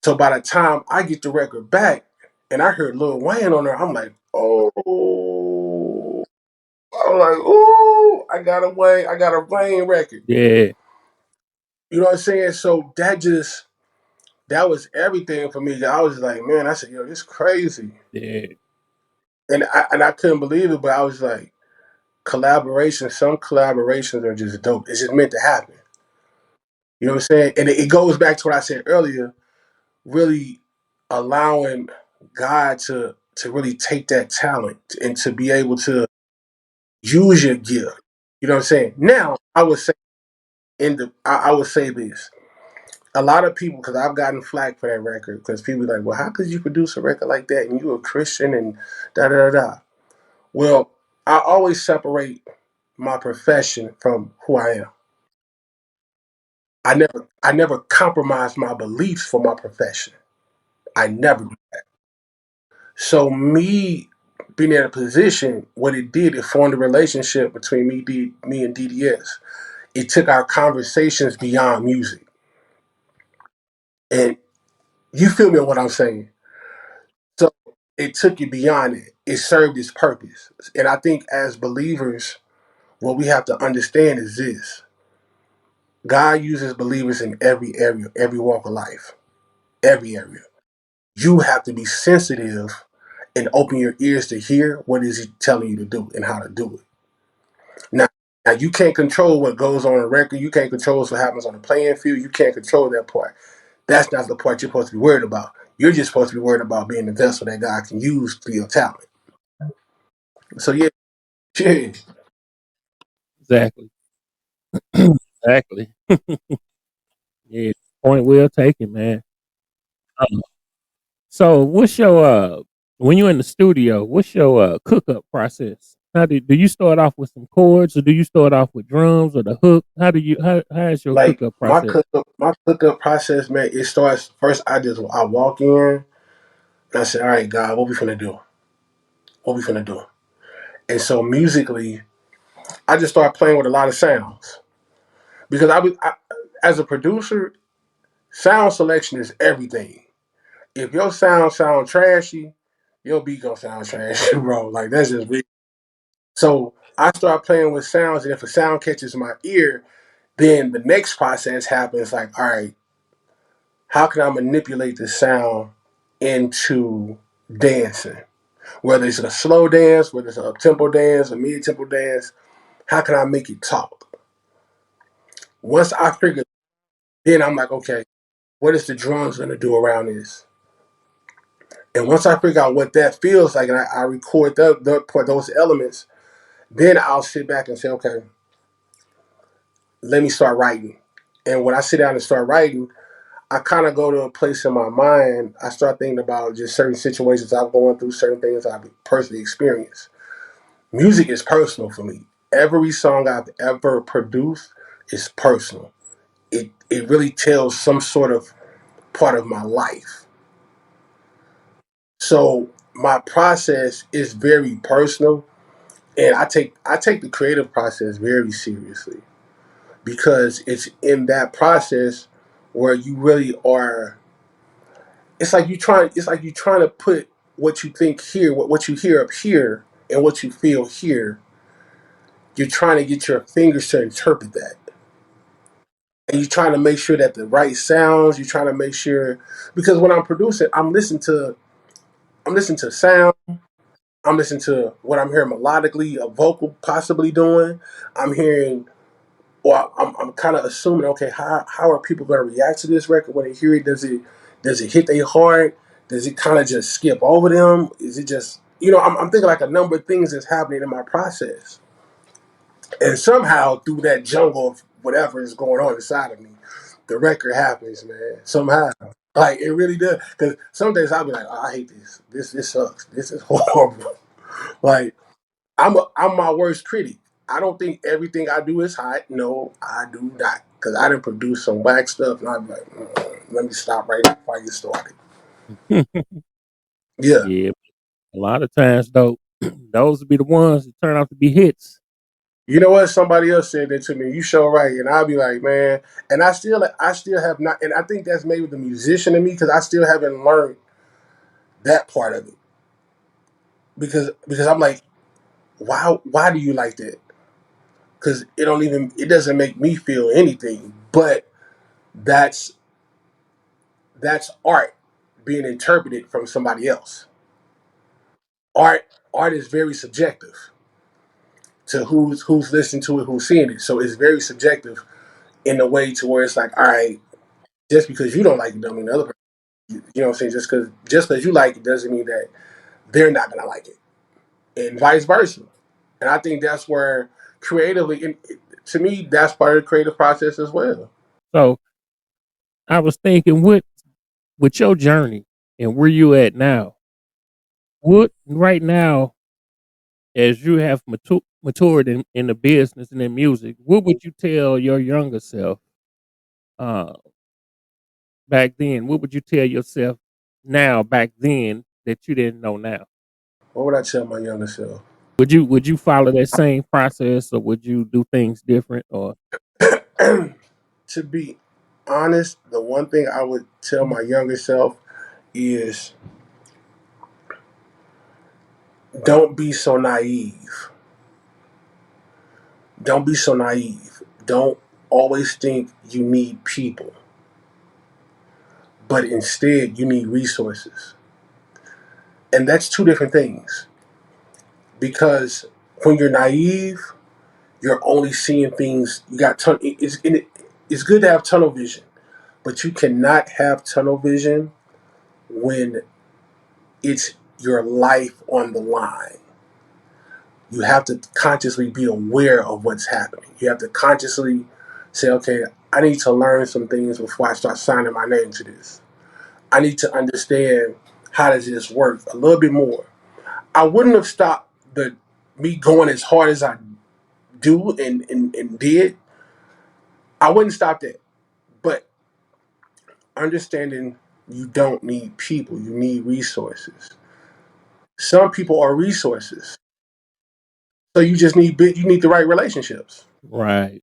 S2: So by the time I get the record back and I heard Lil Wayne on there, I'm like, "Oh," I'm like, "Ooh, I got a Wayne record."
S1: Yeah,
S2: You know what I'm saying? So that just that was everything for me. I was like, man, I said, yo, this crazy.
S1: Yeah.
S2: And I couldn't believe it, but I was like, collaboration, some collaborations are just dope. It's just meant to happen. You know what I'm saying? And it goes back to what I said earlier, really allowing God to really take that talent and to be able to use your gift. You know what I'm saying? Now I would say I would say this. A lot of people, because I've gotten flack for that record, because people are like, well, how could you produce a record like that and you're a Christian and da da da da. Well, I always separate my profession from who I am. I never compromise my beliefs for my profession. I never. So me being in a position, what it did, it formed a relationship between me and DDS. It took our conversations beyond music, and you feel me on what I'm saying. So it took it beyond it. It served its purpose, and I think as believers, what we have to understand is this: God uses believers in every area, every walk of life, every area. You have to be sensitive and open your ears to hear what is he telling you to do and how to do it. Now, now you can't control what goes on the record. You can't control what happens on the playing field. You can't control that part. That's not the part you're supposed to be worried about. You're just supposed to be worried about being the vessel that God can use for your talent. So yeah, yeah.
S1: Exactly. Exactly. Yeah. Point well taken, man. Um, so what's your when you're in the studio, what's your cook up process? Do you start off with some chords or do you start off with drums or the hook? How is your cook
S2: Like
S1: up
S2: my
S1: process?
S2: cookup process, man. It starts first. I walk in and I say, all right, God, what we finna do? What we finna do? And so musically, I just start playing with a lot of sounds because as a producer, sound selection is everything. If your sound trashy, your beat gonna sound trashy, bro. Like that's just big. So I start playing with sounds, and if a sound catches my ear, then the next process happens. Like, all right, how can I manipulate the sound into dancing? Whether it's a slow dance, whether it's a tempo dance, a mid tempo dance, how can I make it talk? Once I figure, then I'm like, okay, what is the drums gonna do around this? And once I figure out what that feels like, and I record those elements, then I'll sit back and say, okay, let me start writing. And when I sit down and start writing, I kind of go to a place in my mind. I start thinking about just certain situations I've gone through, certain things I've personally experienced. Music is personal for me. Every song I've ever produced is personal. It really tells some sort of part of my life. So my process is very personal, and I take the creative process very seriously because it's in that process where you really are. It's like you trying to put what you think here, what you hear up here, and what you feel here. You're trying to get your fingers to interpret that, and you're trying to make sure that the right sounds. You're trying to make sure because when I'm producing, I'm listening to sound. I'm listening to what I'm hearing melodically, a vocal possibly doing. I'm hearing, or I'm kind of assuming, okay, how are people going to react to this record when they hear it? Does it hit their heart? Does it kind of just skip over them? Is it just I'm thinking like a number of things that's happening in my process, and somehow through that jungle of whatever is going on inside of me, the record happens, man. Somehow. Like it really does, because some days I'll be like, oh, I hate this. This sucks. This is horrible. Like I'm my worst critic. I don't think everything I do is hot. No, I do not. Because I didn't produce some whack stuff, and I'm like, let me stop right before I get started. Yeah.
S1: Yeah, a lot of times though, those would be the ones that turn out to be hits.
S2: You know what? Somebody else said that to me. You show right, and I'll be like, man. And I still have not. And I think that's maybe the musician in me because I still haven't learned that part of it. Because I'm like, why do you like that? Because it doesn't make me feel anything. But that's that's art being interpreted from somebody else. Art is very subjective to who's listening to it, who's seeing it. So it's very subjective in a way to where it's like, all right, just because you don't like it, don't mean the other person. You know what I'm saying? Just because you like it doesn't mean that they're not gonna like it, and vice versa. And I think that's where creatively, and to me, that's part of the creative process as well.
S1: So I was thinking, with your journey and where you at now, what right now, as you have matured in the business and in music, what would you tell your younger self uh, back then? What would you tell yourself now back then that you didn't know now?
S2: What would I tell my younger self?
S1: Would you follow that same process, or would you do things different? Or
S2: To be honest, the one thing I would tell my younger self is don't be so naive. Don't be so naive. Don't always think you need people, but instead you need resources. And that's two different things because when you're naive, you're only seeing things. You got it's good to have tunnel vision, but you cannot have tunnel vision when it's your life on the line. You have to consciously be aware of what's happening. You have to consciously say, okay, I need to learn some things before I start signing my name to this. I need to understand how does this work a little bit more. I wouldn't have stopped the me going as hard as I do and did. I wouldn't stop that. But understanding you don't need people, you need resources. Some people are resources. So you need the right relationships.
S1: right,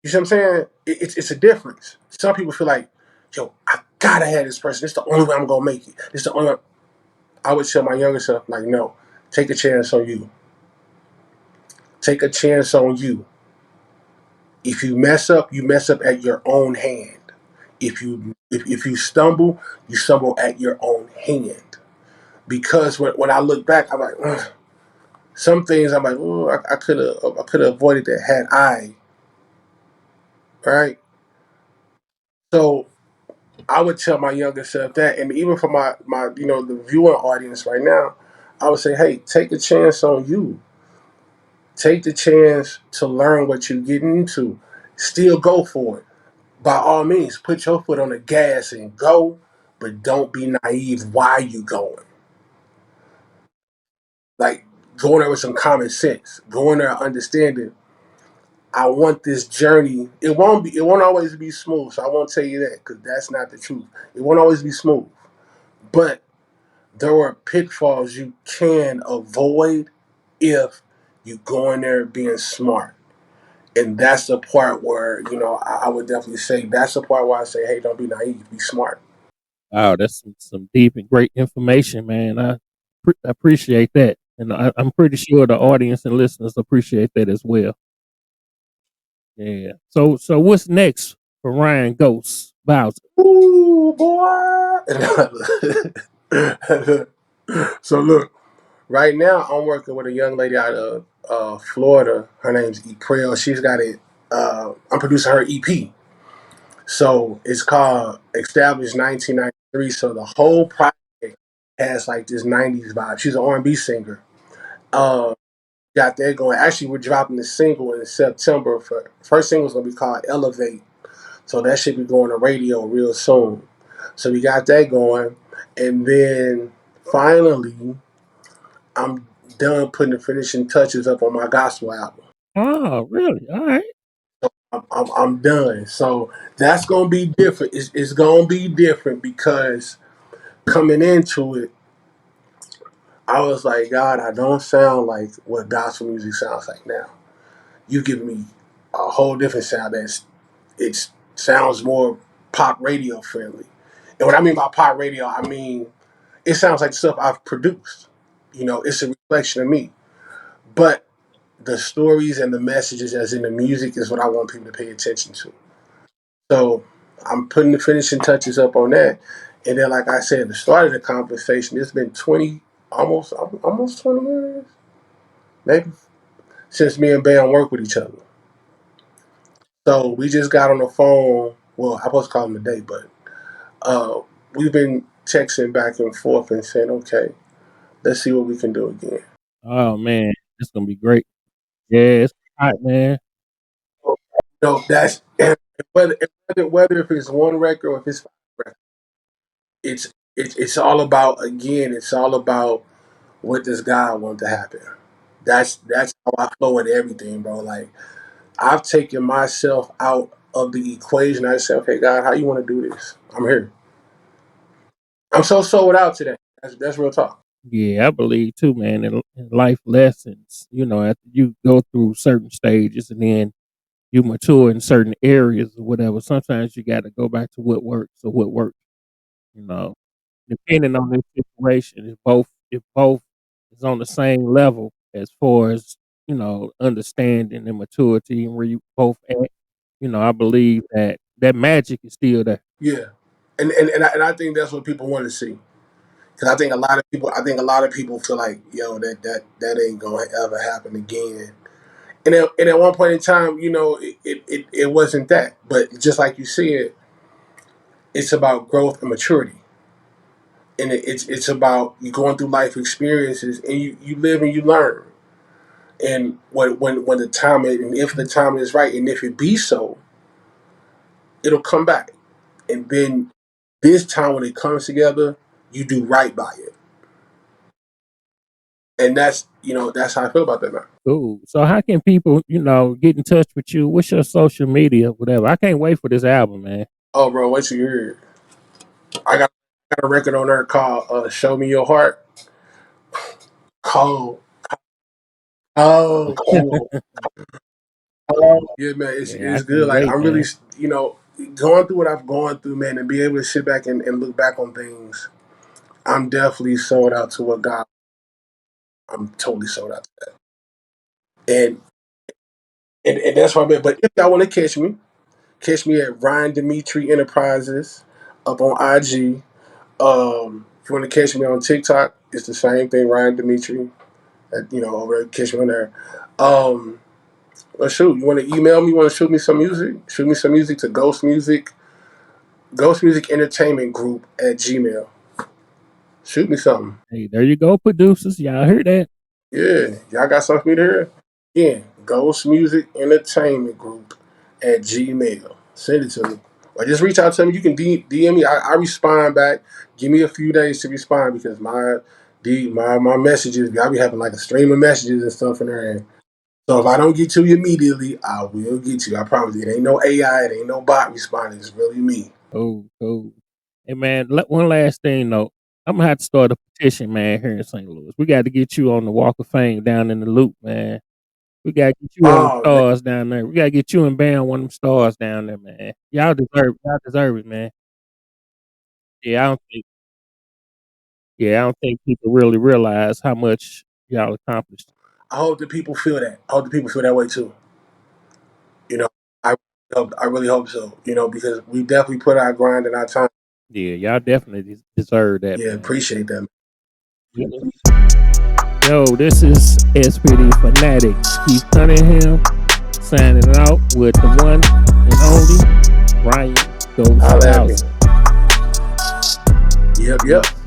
S2: You see what I'm saying? It's a difference. Some people feel like, yo, I gotta have this person. It's the only way I'm gonna make it. It's the only way. I would tell my younger self, like, no, take a chance on you. Take a chance on you. If you mess up at your own hand. If you stumble, you stumble at your own hand. Because when I look back, I'm like, ugh. Some things I'm like, oh, I could have avoided that had I, right? So I would tell my younger self that, and even for my the viewing audience right now, I would say, hey, take a chance on you. Take the chance to learn what you're getting into. Still go for it. By all means, put your foot on the gas and go, but don't be naive while you going. Like going there with some common sense, going there understanding. I want this journey. It won't always be smooth. So I won't tell you that because that's not the truth. It won't always be smooth, but there are pitfalls you can avoid if you go in there being smart. And that's the part where, I would definitely say that's the part where I say, hey, don't be naive, be smart.
S1: wow, that's some deep and great information, man. I appreciate that, and I'm pretty sure the audience and listeners appreciate that as well. Yeah. So what's next for Ryan Ghost Bowser?
S2: Ooh, boy. So look, right now I'm working with a young lady out of Florida. Her name's April. She's got it. I'm producing her EP. So it's called Established 1993. So the whole project has like this 90s vibe. She's an R&B singer. Uh, got that going. Actually, we're dropping the single in September. First single's gonna be called Elevate. So that should be going to radio real soon. So we got that going, and then finally, I'm done putting the finishing touches up on my gospel album.
S1: Oh, really? All right.
S2: I'm done. So that's gonna be different. It's gonna be different because coming into it, I was like, God, I don't sound like what gospel music sounds like now. You give me a whole different sound it sounds more pop radio friendly. And what I mean by pop radio, I mean it sounds like stuff I've produced. It's a reflection of me. But the stories and the messages as in the music is what I want people to pay attention to. So I'm putting the finishing touches up on that. And then, like I said, the start of the conversation, it's been 20, almost 20 years, maybe, since me and Bam worked with each other. So we just got on the phone. Well, I supposed to call him today, but uh, we've been texting back and forth and saying, okay, let's see what we can do again.
S1: Oh man, it's gonna be great. Yeah, it's hot, man.
S2: No, that's whether whether if it's one record or if it's five records, it's all about, again. It's all about what does God want to happen. That's how I flow with everything, bro. Like, I've taken myself out of the equation. I say, okay, God, how you want to do this? I'm here. I'm so sold out today. That's real talk.
S1: Yeah, I believe too, man. In life lessons, after you go through certain stages and then you mature in certain areas or whatever, sometimes you got to go back to what works or what worked. You know, depending on the situation, if both is on the same level as far as understanding and maturity and where you both at, I believe that magic is still there.
S2: Yeah, and I think that's what people want to see. Because I think a lot of people feel like, yo, that ain't gonna ever happen again. And at one point in time, it wasn't that. But just like you said, it's about growth and maturity, and it's about you going through life experiences, and you live and you learn. And when the time and if the time is right, and if it be so, it'll come back. And then this time when it comes together, you do right by it. And that's how I feel about that, man.
S1: Cool. So how can people, get in touch with you? What's your social media, whatever? I can't wait for this album, man.
S2: Oh, bro, wait till you hear it. I got a record on there called "Show Me Your Heart." Cold, cold. Yeah, man, it's
S1: Yeah, I
S2: it's good.
S1: can't
S2: Like,
S1: wait,
S2: I'm really,
S1: man.
S2: going through what I've gone through, man, and be able to sit back and look back on things. I'm definitely sold out to what God. I'm totally sold out to that, and and that's why. But if y'all want to catch me at Ryan Dimitri Enterprises up on IG. If you want to catch me on TikTok, it's the same thing, Ryan Dimitri. Over there, catch me on there. Um, Let's shoot. You want to email me? You want to shoot me some music? Shoot me some music to Ghost Music Entertainment Group at Gmail. Shoot me something.
S1: Hey, there you go, producers. Y'all heard that?
S2: Yeah, y'all got something for me to hear? Yeah, Ghost Music Entertainment Group at Gmail. Send it to me. Or just reach out to me. You can DM me. I respond back. Give me a few days to respond because my messages, I be having like a stream of messages and stuff in there. And so if I don't get to you immediately, I will get to you. I promise you. It ain't no AI. It ain't no bot responding. It's really me.
S1: Cool, cool. Hey, man, one last thing, though. I'm going to have to start a petition, man, here in St. Louis. We got to get you on the Walk of Fame down in the loop, man. We got to get you one of them
S2: Oh, man.
S1: stars down there. We got to get you and Bam one of them stars down there, man. Y'all deserve it, man. Yeah, I don't think yeah, I don't think people really realize how much y'all accomplished.
S2: I hope that people feel that. I hope that people feel that way too. You know, I I really hope so. Because we definitely put our grind and our time.
S1: Yeah, y'all definitely deserve that,
S2: Yeah,
S1: man.
S2: appreciate that.
S1: Yeah. Yo, this is SPD Fanatics. Keith Cunningham signing out with the one and only Ryan
S2: Holla at me.
S1: Ghost.
S2: Yep.